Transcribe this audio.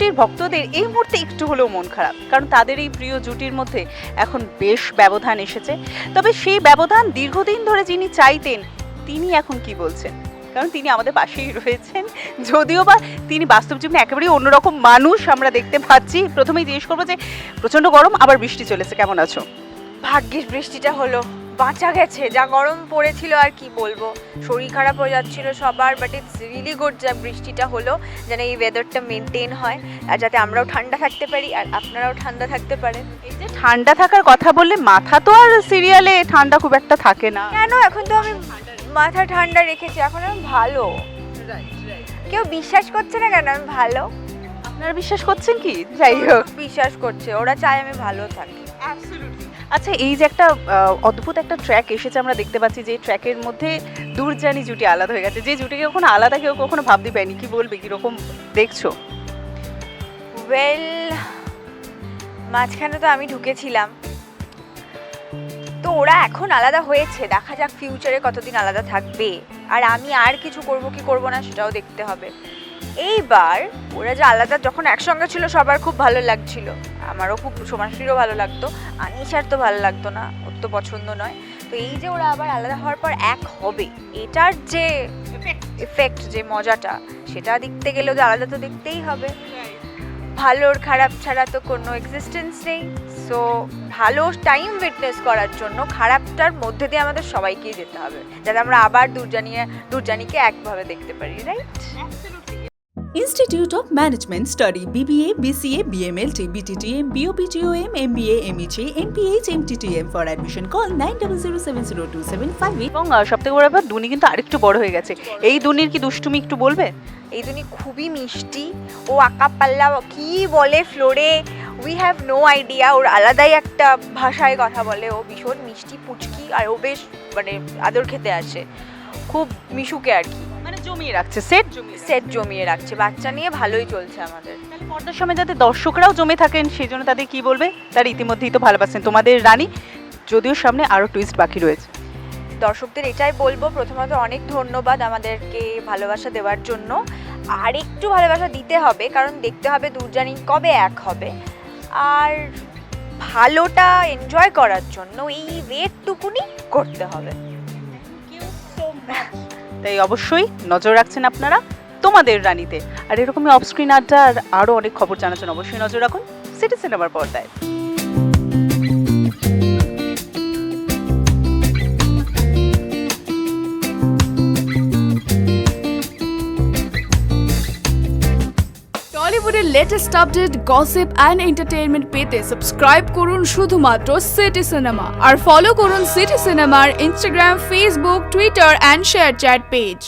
জুটির ভক্তদের এই মুহূর্তে একটু হলেও মন খারাপ, কারণ তাদের এই প্রিয় জুটির মধ্যে এখন বেশ ব্যবধান এসেছে। তবে সেই ব্যবধান দীর্ঘদিন ধরে যিনি চাইতেন তিনি এখন কি বলছেন, কারণ তিনি আমাদের পাশেই রয়েছেন, যদিও বা তিনি বাস্তব জীবনে একেবারেই অন্যরকম মানুষ আমরা দেখতে পাচ্ছি। প্রথমেই জিজ্ঞেস করবো যে প্রচণ্ড গরম, আবার বৃষ্টি চলেছে, কেমন আছো? ভাগ্যিস বৃষ্টিটা হলো, বাঁচা গেছে। যা গরম পড়েছিল আর কি বলবো, শরীর খারাপ হয়ে যাচ্ছিল সবার, বাট ইটস রিয়েলি গুড যা বৃষ্টিটা হলো, যেন এই ওয়েদারটা মেনটেন হয় আর যাতে আমরাও ঠান্ডা থাকতে পারি আর আপনারাও ঠান্ডা থাকতে পারেন। এই যে ঠান্ডা থাকার কথা বললে, মাথা তো আর সিরিয়ালে ঠান্ডা খুব একটা থাকে না। কেন, এখন তো আমি মাথা ঠান্ডা রেখেছি, এখন আমি ভালো। কেউ বিশ্বাস করছে না কেন আমি ভালো? আপনারা বিশ্বাস করছেন কি? যাই হোক, বিশ্বাস করছে, ওরা চায় আমি ভালো থাকি। আচ্ছা, এই যে একটা অদ্ভুত একটা ট্র্যাক এসেছে, আমরা দেখতে পাচ্ছি যে ট্র্যাকের মধ্যে দুরজানি জুটি আলাদা হয়ে গেছে, যে জুটিকে কখনো আলাদা কেউ কখনো ভাবতে পারেনি। কি বলবে, কিরকম দেখছো? ওয়েল, মাঝখানে তো আমি ঢুকেছিলাম, তো ওরা এখন আলাদা হয়েছে, দেখা যাক ফিউচারে কতদিন আলাদা থাকবে, আর আমি আর কিছু করব কি করব না সেটাও দেখতে হবে। এইবার ওরা যে আলাদা, যখন একসঙ্গে ছিল সবার খুব ভালো লাগছিল, আমারও খুব, সোমাশ্রীরও ভালো লাগতো, আনিশার তো ভালো লাগতো না, ওর তো পছন্দ নয়। তো এই যে ওরা আবার আলাদা হওয়ার পর এক হবে, এটার যে এফেক্ট, যে মজাটা, সেটা দেখতে গেলে ওদের আলাদা তো দেখতেই হবে। ভালোর খারাপ ছাড়া তো কোনো এক্সিস্টেন্স নেই। সো ভালো টাইম উইটনেস করার জন্য খারাপটার মধ্যে দিয়ে আমাদের সবাইকেই যেতে হবে, যাতে আমরা আবার দুরজানিকে একভাবে দেখতে পারি, right? Institute of Management Study BBA, BCA, BMLT, BTTM, BOPTOM, MBA, MEG, MPH, MTTM. For admission call 90070275. এবং সবথেকে বড় ব্যাপার, দুনি কিন্তু আরেকটু বড় হয়ে গেছে। এই দুনির কি দুষ্টুমি একটু বলবে? এই দুনি খুবই মিষ্টি, ও আকাপাল্লা কি বলে ফ্লোরে, উই হ্যাভ নো আইডিয়া। ওর আলাদাই একটা ভাষায় কথা বলে, ও ভীষণ মিষ্টি পুচকি, আর ও বেশ মানে আদর খেতে আসে, খুব মিশুকে আর কি, মানে জমিয়ে রাখছে, সেট জমিয়ে রাখছে। বাচ্চা নিয়ে ভালোই চলছে আমাদের। তাহলে পর্দার সময় যাতে দর্শকরাও জমে থাকেন, সেই জন্য তাদের কি বলবে? তার ইতিমধ্যেই তো ভালোবাসেন তোমাদের রানী, যদিও সামনে আরও টুইস্ট বাকি রয়েছে। দর্শকদের এটাই বলবো, প্রথমত অনেক ধন্যবাদ আমাদেরকে ভালোবাসা দেওয়ার জন্য, আর একটু ভালোবাসা দিতে হবে, কারণ দেখতে হবে দুরজানি কবে এক হবে, আর ভালোটা এনজয় করার জন্য এই ওয়েটটুকুনি করতে হবে। তাই অবশ্যই নজর রাখছেন আপনারা তোমাদের রানীতে, আর এরকমই অফস্ক্রিন আড্ডা আর আরও অনেক খবর জানার জন্য অবশ্যই নজর রাখুন সিটি সিনেমার পর্দায়। টলিউডের latest update, gossip and entertainment পেতে সাবস্ক্রাইব করুন শুধুমাত্র সিটি সিনেমা, আর ফলো করুন সিটি সিনেমার Instagram, Facebook, Twitter and share chat page.